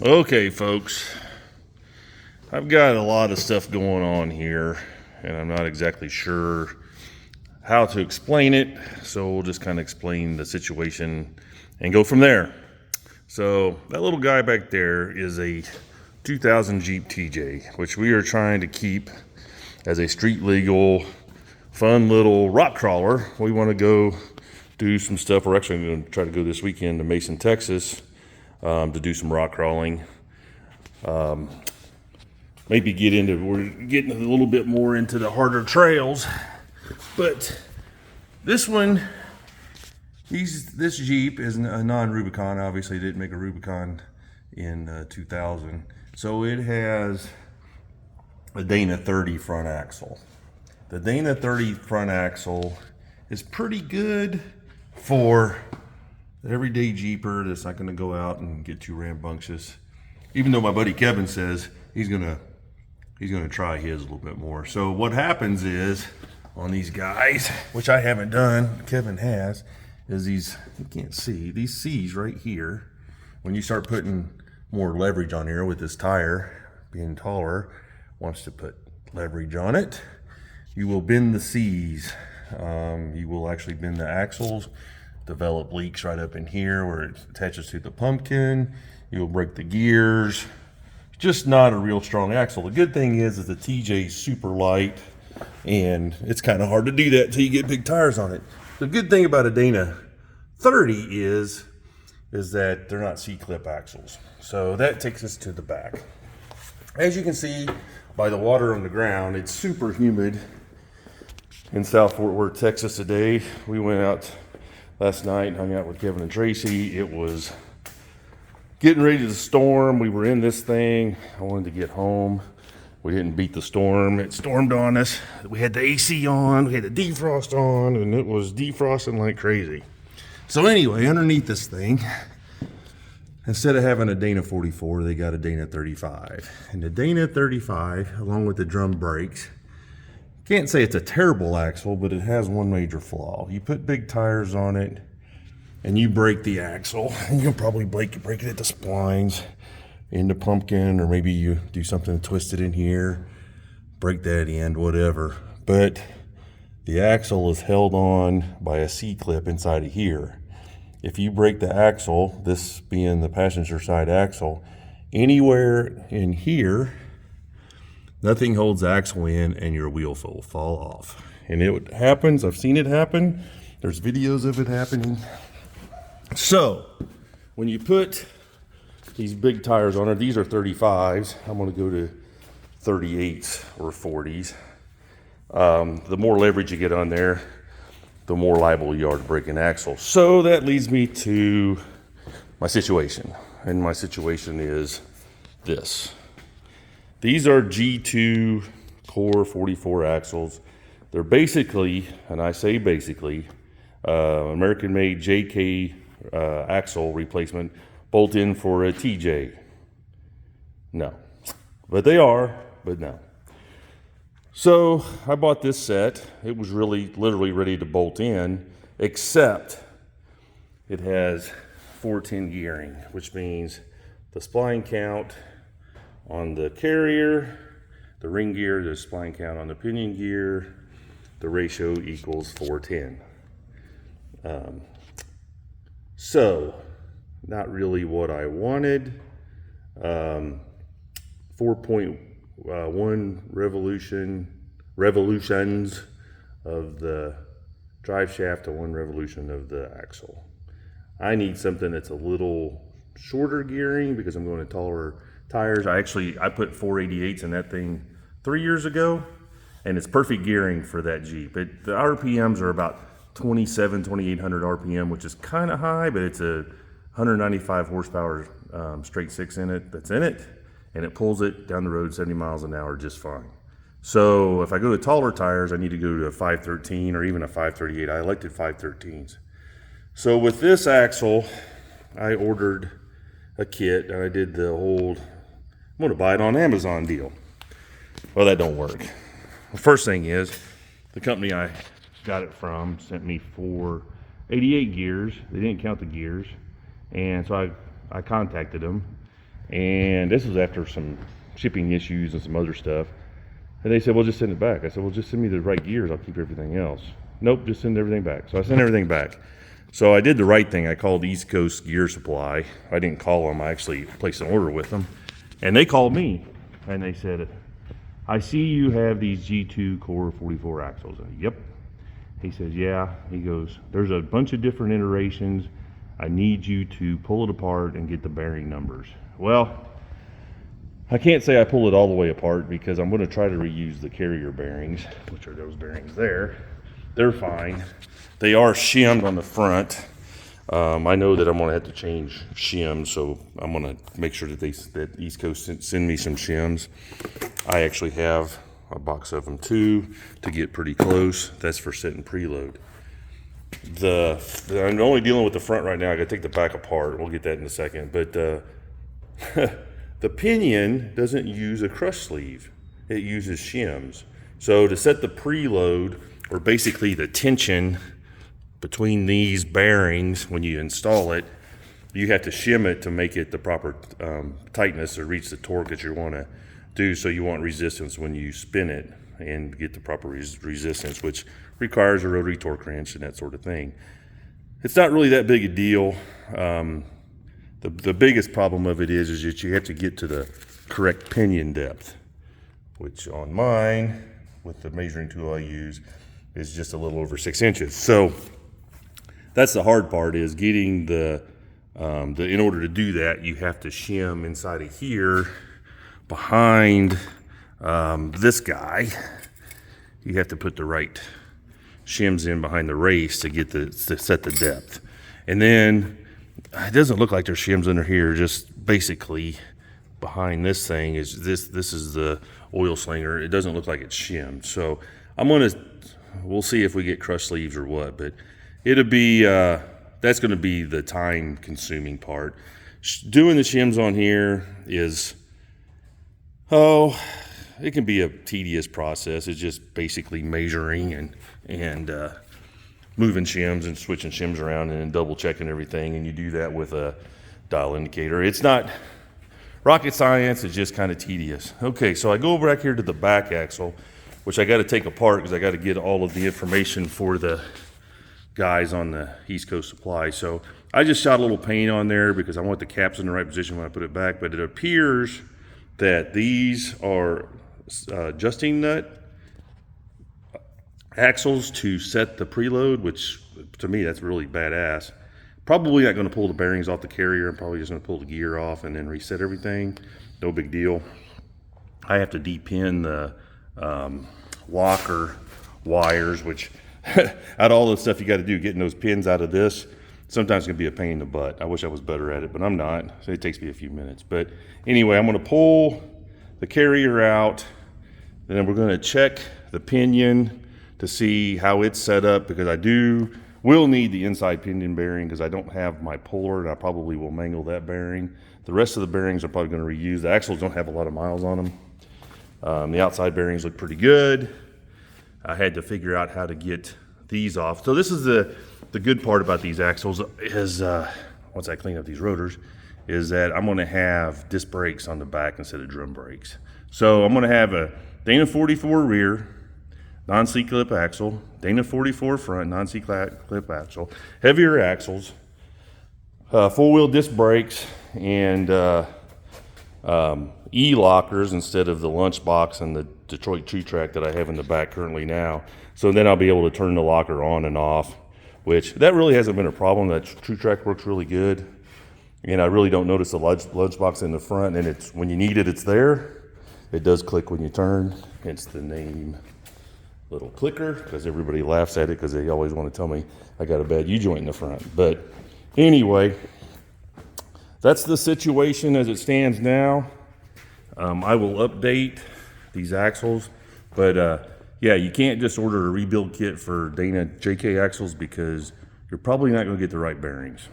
Okay, folks, I've got a lot of stuff going on here, and I'm not exactly sure how to explain it, so we'll just kind of explain the situation and go from there. So, that little guy back there is a 2000 Jeep TJ, which we are trying to keep as a street legal, fun little rock crawler. We want to go do some stuff. We're actually going to try to go this weekend to Mason, Texas, to do some rock crawling. Maybe we're getting a little bit more into the harder trails, but this one, this Jeep is a non-Rubicon. Obviously, didn't make a Rubicon in 2000, so it has a Dana 30 front axle. The Dana 30 front axle is pretty good for the everyday Jeeper that's not going to go out and get too rambunctious. Even though my buddy Kevin says he's gonna try his a little bit more. So what happens is on these guys, which I haven't done, Kevin has, is these, you can't see, these C's right here, when you start putting more leverage on here with this tire being taller, wants to put leverage on it, you will bend the C's. You will actually bend the axles, develop leaks right up in here where it attaches to the pumpkin. You'll break the gears. Just not a real strong axle. The good thing is the TJ is super light, and it's kind of hard to do that until you get big tires on it. The good thing about a Dana 30 is that they're not C-clip axles. So that takes us to the back. As you can see by the water on the ground, it's super humid in South Fort Worth, Texas today. We went out last night and hung out with Kevin and Tracy. It was getting ready to storm. We were in this thing. I wanted to get home. We didn't beat the storm. It stormed on us. We had the AC on, we had the defrost on, and it was defrosting like crazy. So anyway, underneath this thing, instead of having a Dana 44, they got a Dana 35. And the Dana 35, along with the drum brakes, can't say it's a terrible axle, but it has one major flaw. You put big tires on it, and you break the axle, and you'll probably break it at the splines, in the pumpkin, or maybe you do something twisted in here, break that end, whatever. But the axle is held on by a C-clip inside of here. If you break the axle, this being the passenger side axle, anywhere in here, nothing holds the axle in, and your wheel will fall off. And it happens. I've seen it happen. There's videos of it happening. So, when you put these big tires on it, these are 35s. I'm going to go to 38s or 40s. The more leverage you get on there, the more liable you are to break an axle. So that leads me to my situation. And my situation is this. These are G2 Core 44 axles. They're basically, and I say basically, American-made JK axle replacement, bolt in for a TJ. No. But they are, but no. So I bought this set. It was literally ready to bolt in, except it has 410 gearing, which means the spline count on the carrier, the ring gear, the spline count on the pinion gear, the ratio equals 410. So, not really what I wanted. 4.1 revolutions of the drive shaft to 1 revolution of the axle. I need something that's a little shorter gearing because I'm going to taller tires. I put 488s in that thing 3 years ago, and it's perfect gearing for that Jeep. The RPMs are about 2,800 RPM, which is kind of high, but it's a 195 horsepower straight six in it, and it pulls it down the road 70 miles an hour just fine. So if I go to taller tires, I need to go to a 513 or even a 538. I elected 513s. So with this axle, I ordered a kit, and I did the old, I'm going to buy it on Amazon deal. Well, that don't work. The first thing is, the company I got it from sent me 488 gears. They didn't count the gears. And so I contacted them, And this was after some shipping issues and some other stuff. And they said, well, just send it back. I said, well, just send me the right gears. I'll keep everything else. Nope, just send everything back. So I sent everything back. So I did the right thing. I called East Coast Gear Supply. I didn't call them. I actually placed an order with them. And they called me. And they said, I see you have these G2 Core 44 axles. And yep. He says, yeah. He goes, there's a bunch of different iterations. I need you to pull it apart and get the bearing numbers. Well, I can't say I pull it all the way apart because I'm going to try to reuse the carrier bearings, which are those bearings there. They're fine. They are shimmed on the front. I know that I'm going to have to change shims, so I'm going to make sure that that East Coast send me some shims. I actually have a box of them too to get pretty close. That's for setting preload. I'm only dealing with the front right now. I got to take the back apart. We'll get that in a second. But the pinion doesn't use a crush sleeve. It uses shims. So to set the preload, or basically the tension between these bearings when you install it, you have to shim it to make it the proper tightness or reach the torque that you want to do. So you want resistance when you spin it and get the proper resistance, which requires a rotary torque wrench and that sort of thing. It's not really that big a deal. The biggest problem of it is that you have to get to the correct pinion depth, which on mine, with the measuring tool I use, is just a little over 6 inches. So that's the hard part, is getting in order to do that, you have to shim inside of here behind this guy. You have to put the right shims in behind the race to set the depth. And then it doesn't look like there's shims under here, just basically behind this thing is this is the oil slinger. It doesn't look like it's shimmed. So we'll see if we get crush sleeves or what, but it'll be that's going to be the time consuming part. Doing the shims on here is, it can be a tedious process. It's just basically measuring and moving shims and switching shims around and then double checking everything. And you do that with a dial indicator. It's not rocket science. It's just kind of tedious. Okay, so I go back here to the back axle, which I got to take apart because I got to get all of the information for the guys on the East Coast Supply. So I just shot a little paint on there because I want the caps in the right position when I put it back. But it appears that these are adjusting nut axles to set the preload, which to me that's really badass. Probably not going to pull the bearings off the carrier. I'm probably just going to pull the gear off and then reset everything. No big deal. I have to depin the locker wires, which out of all the stuff you got to do getting those pins out of this, sometimes it can be a pain in the butt. I wish I was better at it, but I'm not. So it takes me a few minutes. But anyway, I'm going to pull the carrier out, and then we're going to check the pinion to see how it's set up, because I will need the inside pinion bearing because I don't have my puller, and I probably will mangle that bearing. The rest of the bearings are probably going to reuse. The axles don't have a lot of miles on them. The outside bearings look pretty good. I had to figure out how to get these off. So this is the good part about these axles is, once I clean up these rotors, is that I'm going to have disc brakes on the back instead of drum brakes. So I'm going to have a Dana 44 rear, non-C-clip axle, Dana 44 front, non-C-clip axle, heavier axles, four-wheel disc brakes, and E-lockers instead of the Lunchbox and the Detroit True Track that I have in the back currently now. So then I'll be able to turn the locker on and off, which that really hasn't been a problem. That True Track works really good. And I really don't notice the Lunchbox in the front, and it's when you need it, it's there. It does click when you turn. Hence the name little clicker, because everybody laughs at it because they always want to tell me I got a bad U-joint in the front. But anyway, that's the situation as it stands now. I will update these axles, but yeah, you can't just order a rebuild kit for Dana JK axles because you're probably not going to get the right bearings.